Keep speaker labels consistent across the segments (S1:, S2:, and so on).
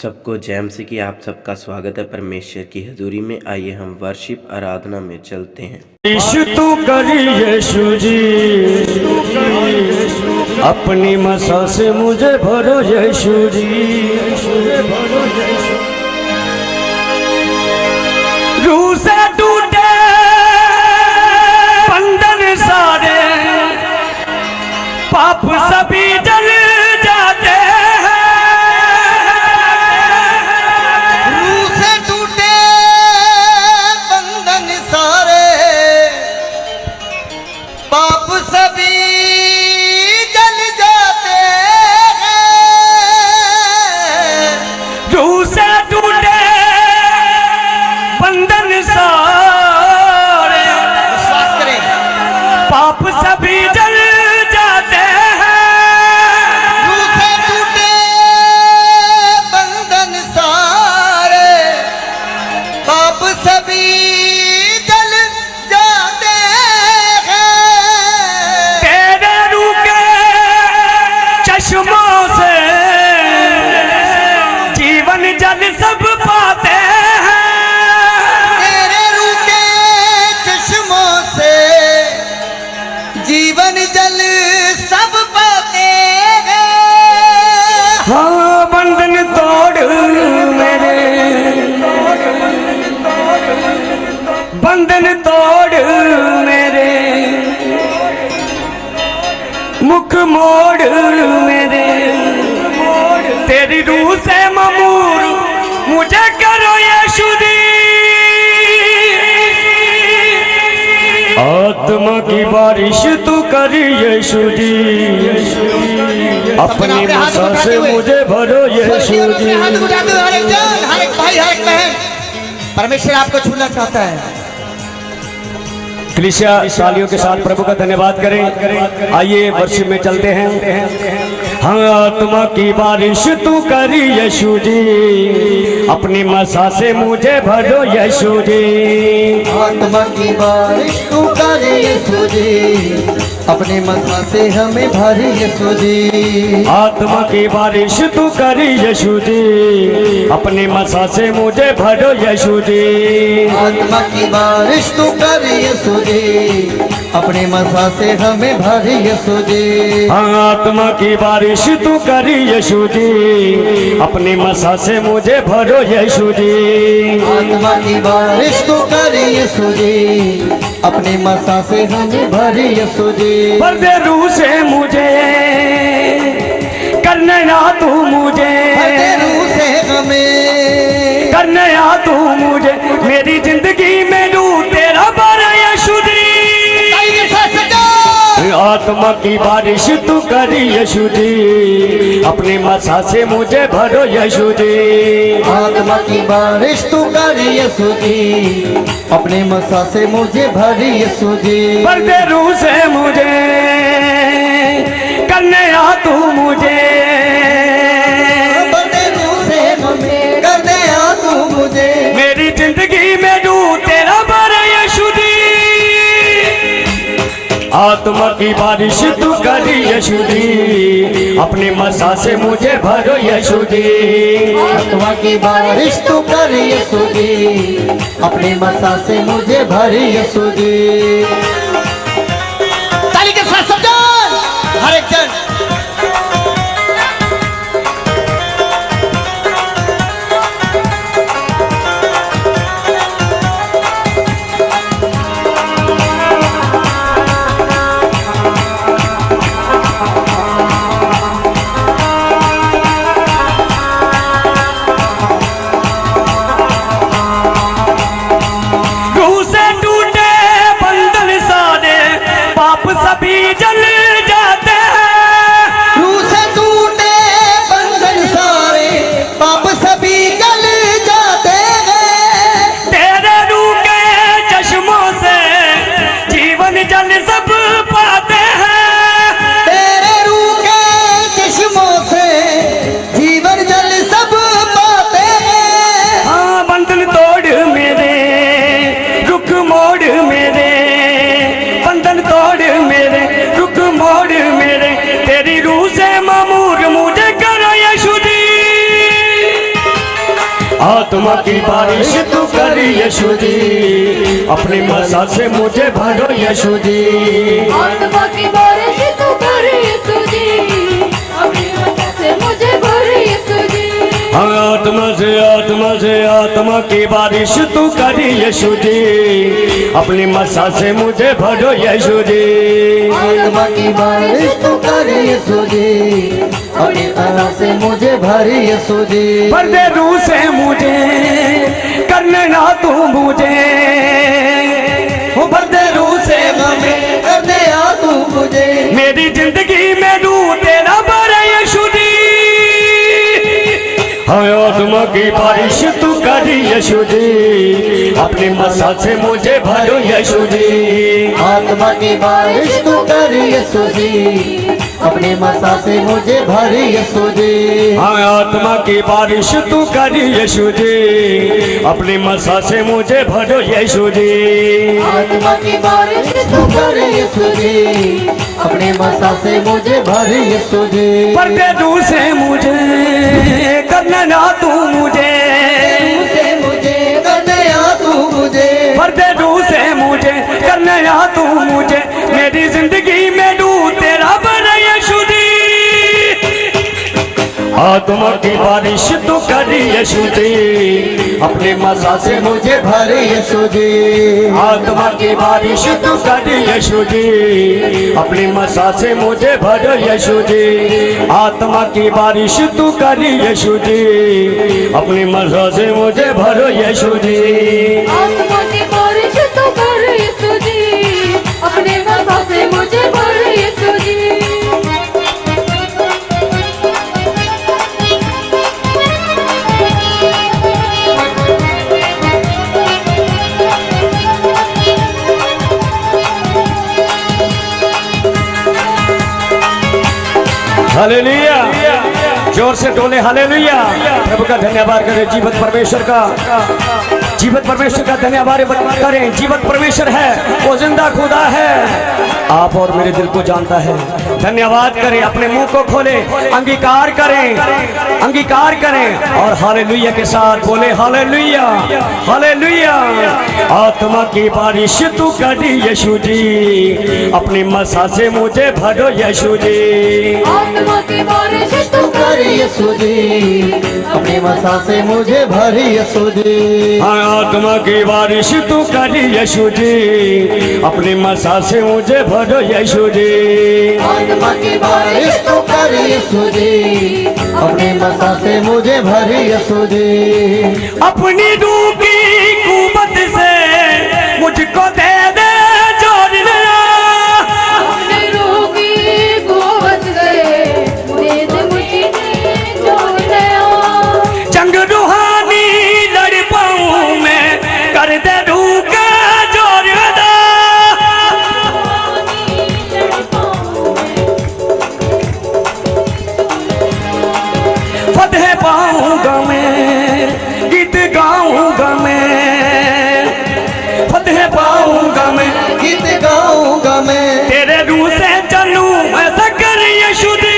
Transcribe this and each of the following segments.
S1: सबको जैम से कि आप सबका स्वागत है परमेश्वर की हजूरी में। आइए हम वर्शिप आराधना में चलते हैं।
S2: यीशु तू कर यीशु जी, अपनी मसा से मुझे भरो यीशु जी। रूह से टूटे बंधन सारे, पाप सभी जल जाते हैं।
S3: रूह से टूटे बंधन सारे, पाप सभी जल जाते हैं।
S2: रूह से टूटे बंधन सारे,
S3: विश्वास करें,
S2: पाप सभी जल जाते हैं।
S3: रूह से टूटे बंधन सारे, पाप सभी जल जाते हैं।
S2: तेरे रूह के चश्मों से जीवन जल सब पाते हैं।
S3: तेरे रूह के चश्मों से जीवन जल सब पाते हैं।
S2: हाँ, बंधन तोड़ मेरे, बंधन तोड़ मेरे, मुख मोड़ मेरे, तेरी रूह से ममूर मुझे करो यीशु जी। आत्मा की बारिश तू कर यीशु जी, अपनी मसा से मुझे भरो यीशु जी।
S3: हाथ उठाते हुए हर एक जन, हर एक भाई, हर एक बहन, परमेश्वर आपको छूना चाहता है।
S2: कलीसिया तालियों के साथ प्रभु का धन्यवाद करें। आइए वर्शिप में चलते हैं। हाँ, आत्मा की बारिश तू कर यीशु जी, अपनी मसा से मुझे भरो यीशु जी।
S3: आत्मा की बारिश तू कर यीशु जी, अपने मसा से हमें भर यीशु जी।
S2: आत्मा की बारिश तू कर यीशु जी, अपनी मसा से मुझे भरो यीशु जी।
S3: आत्मा की बारिश तू कर यीशु जी, अपने मसा से हमें भर यीशु जी।
S2: हाँ, आत्मा की बारिश तू कर यीशु जी, अपनी मसा से मुझे भरो यीशु जी।
S3: आत्मा की बारिश तू कर यीशु जी, अपने मसा से हमें भर यीशु जी।
S2: भर दे रूह से मुझे, करने ना तू मुझे,
S3: भर दे रूह से हमें,
S2: करने आ तू मुझे, मेरी जिंदगी में रूह तेरा भरो यीशु जी। आत्मा की बारिश तू कर यीशु जी, अपनी मसा से मुझे भरो यीशु जी।
S3: आत्मा की बारिश तू कर यीशु जी, अपने मसा से मुझे भर यीशु जी।
S2: भर दे रूह से मुझे, करने आ तू मुझे,
S3: भर दे रूह से हमें, करने आ तू मुझे,
S2: मेरी जिंदगी में रूह तेरा भरो यीशु जी। आत्मा की बारिश तू कर यीशु जी, अपने मसा से मुझे भरो यीशु जी।
S3: आत्मा की बारिश तू कर यीशु जी, अपने मसा से मुझे भर यीशु जी। ताली के साथ सब जन, हर एक जन।
S2: रूह से टूटे बंधन सारे, पाप सभी जल जाते हैं।
S3: रूह से टूटे बंधन सारे, पाप सभी जल जाते हैं।
S2: तेरे रूह के चश्मों से जीवन जल सब पाते हैं।
S3: तेरे रूह के चश्मों से जीवन जल सब पाते हैं।
S2: हाँ, बंधन तोड़ मेरे, रुख मोड़ मेरे, बंधन तोड़ मेरे, रुख मोड़ मेरे, तेरी रूह से मामूर मुझे करो यीशु जी। आत्मा की बारिश तू कर यीशु जी, अपनी मसा से मुझे भरो यीशु जी।
S4: आत्मा की बारिश तू कर यीशु जी, अपनी मसा से मुझे भर यीशु जी।
S2: आत्मा से आत्मा की बारिश तू कर यीशु जी, अपनी मसा से मुझे भरो यीशु जी।
S3: आत्मा की बारिश तू कर यीशु जी, अपनी मसा से मुझे भर यीशु जी।
S2: भर दे रूह से मुझे, करने ना तू मुझे, भर दे रूह से
S3: हमें कर दे आ तू मुझे,
S2: मेरी जिंदगी में रूह तेरा भरे यीशु जी। आत्मा की बारिश तू कर यीशु जी, अपनी मसा से मुझे भरो यीशु जी।
S3: आत्मा की बारिश तू कर यीशु जी, अपने मसा से मुझे भर यीशु जी।
S2: आत्मा की बारिश तू कर यीशु जी, अपनी मसा से मुझे भरो यीशु जी।
S3: आत्मा की बारिश तू कर यीशु जी, अपने मसा से मुझे भर यीशु जी।
S2: पर दे दूर से मुझे, करना ना तू मुझे,
S3: मुझे करने आ तू मुझे,
S2: पर दे दूर से मुझे, करना ना तू मुझे, मेरी जिंदगी में डू तेरा भरे यीशु जी। आत्मा की बारिश तू कर यीशु जी, अपने मसा से मुझे
S3: भर यीशु जी।
S2: आत्मा की बारिश तू कर यीशु जी, अपनी मसा से मुझे भरो यीशु जी। आत्मा की बारिश तू कर यीशु जी, अपनी मसा से मुझे भरो यीशु जी।
S4: आत्मा की बारिश तू कर यीशु जी, अपने मसा से मुझे भर यीशु जी।
S2: हालेलुया, जोर से डोले हालेलुया। प्रभु का धन्यवाद करें, जीवित परमेश्वर का, जीवित परमेश्वर का धन्यवाद करें। जीवित परमेश्वर है, वो जिंदा खुदा है, आप और मेरे दिल को जानता है। धन्यवाद करें, अपने मुंह को खोले, अंगीकार करें, अंगीकार करें और हालेलुया के साथ बोले हालेलुया, हालेलुया। आत्मा की बारिश तू कर यीशु जी, अपनी मसा से मुझे भरो यीशु जी।
S4: आत्मा की बारिश तू
S3: कर यीशु जी, अपने मसा से मुझे भर यीशु जी।
S2: आत्मा की बारिश तू कर यीशु जी, अपनी मसा से मुझे भरो यीशु जी।
S3: आत्मा की बारिश तू कर यीशु जी, अपने मसा से मुझे भर यीशु जी।
S2: अपनी रूह की कुवत से मुझको दे दे जोर नया,
S4: अपने रूह की कुव्वत से दे दे मुझे जोर नया।
S2: जंग रूहानी लड़ पाऊं मैं, कर दे रूह का जोर अदा। फतेह पाऊंगा मैं, गीत गाऊंगा मैं, फतेह पाऊंगा मैं,
S3: गीत गाऊंगा मैं,
S2: तेरे रूह से चलूं ऐसा कर यीशु जी।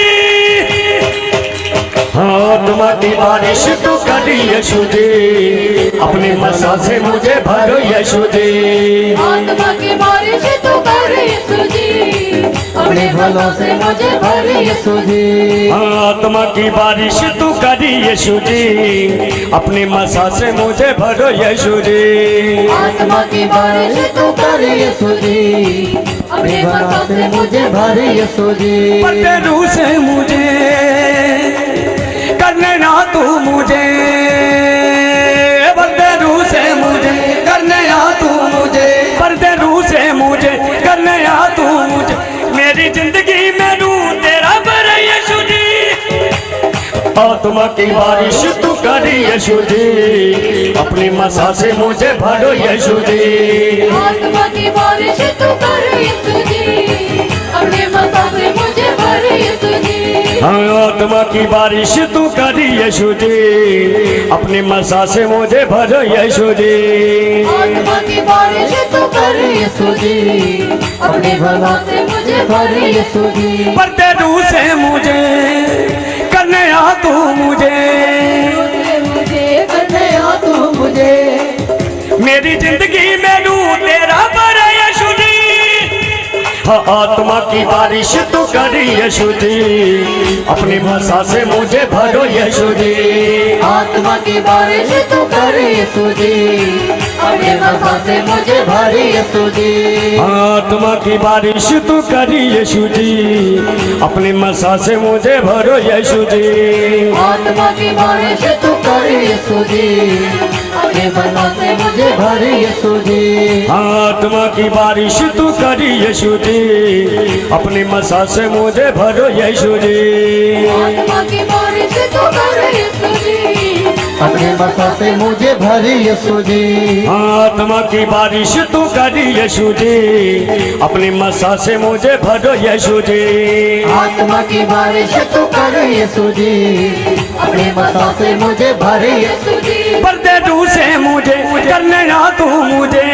S2: आत्मा की बारिश तू कर यीशु जी, अपनी मसा से मुझे भरो यीशु जी।
S4: आत्मा की बारिश तू कर यीशु जी,
S3: अपने भलों से मुझे भर यीशु जी।
S2: आत्मा की बारिश तू कर यीशु जी, अपनी मसा से मुझे भरो यीशु जी।
S3: आत्मा की बारिश तू कर यीशु जी, अपने भलों से मुझे भर यीशु जी।
S2: पर दे रूह से मुझे, करने ना तू मुझे, पर दे रूह से मुझे, करने ना तू मुझे, पर दे रूह से मुझे, करने ना तू मुझे, मेरी जिंदगी में रूह तेरा भरे यीशु जी। आत्मा की बारिश तू कर यीशु जी, अपनी मसा से मुझे भरो यीशु जी।
S4: आत्मा की बारिश तू कर यीशु जी, अपने मसा से मुझे भर यीशु जी।
S2: आत्मा की बारिश तू कर यीशु जी, अपनी मसा से मुझे भरो यीशु जी।
S4: आत्मा की बारिश तू कर यीशु जी, अपने भला से मुझे भर यीशु जी।
S2: पर दे रूह से मुझे, करने आ तू मुझे,
S4: मुझे करने आ तू
S3: मुझे,
S2: मेरी जिंदगी में लू तेरा पर यीशु जी। हाँ, आत्मा की बारिश तू करी यीशु जी, अपनी भाषा से मुझे भरो यीशु जी।
S3: आत्मा की बारिश तू कर यीशु जी, अपने मसा से मुझे भर यीशु जी।
S2: आत्मा की बारिश तू करी यीशु जी, अपने मसा से मुझे भरो यीशु जी।
S3: आत्मा की बारिश तू कर यीशु जी, अपने मसा से मुझे भर यीशु जी।
S2: आत्मा की बारिश तू करी यीशु जी, अपने मसा से मुझे भरो यीशु जी।
S4: आत्मा की बारिश तू कर यीशु जी,
S3: अपने मसा से मुझे भर यीशु जी।
S2: आत्मा की बारिश तू करी यीशु जी, अपने मसा से मुझे भरो यीशु जी।
S3: आत्मा की बारिश तू कर यीशु जी, अपने मसा से मुझे भर यीशु जी।
S2: पर्दे रू से मुझे करने आ तू मुझे,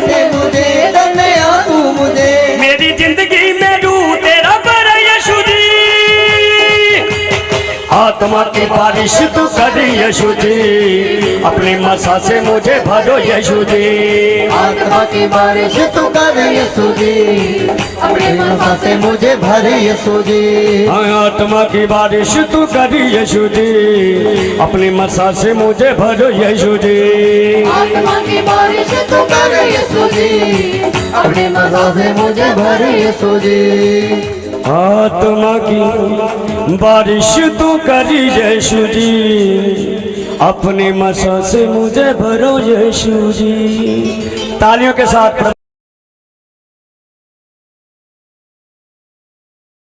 S3: से मुझे करने आ तू मुझे,
S2: मेरी जिंदगी में रू तेरा पर यीशु जी। आत्मा की बारिश तू करी यीशु जी, अपने मसा से मुझे भरो यीशु जी।
S3: आत्मा की बारिश तू कर यीशु जी, अपने मसा से मुझे भर यीशु जी।
S2: आत्मा की बारिश तू करी यीशु जी, अपने मसा से मुझे भरो यीशु जी।
S3: आत्मा की बारिश तू कर यीशु जी, अपने मसा से मुझे भर यीशु जी।
S2: आत्मा की बारिश तू करी यीशु जी, अपने मसा से मुझे भरो यीशु जी। तालियों के साथ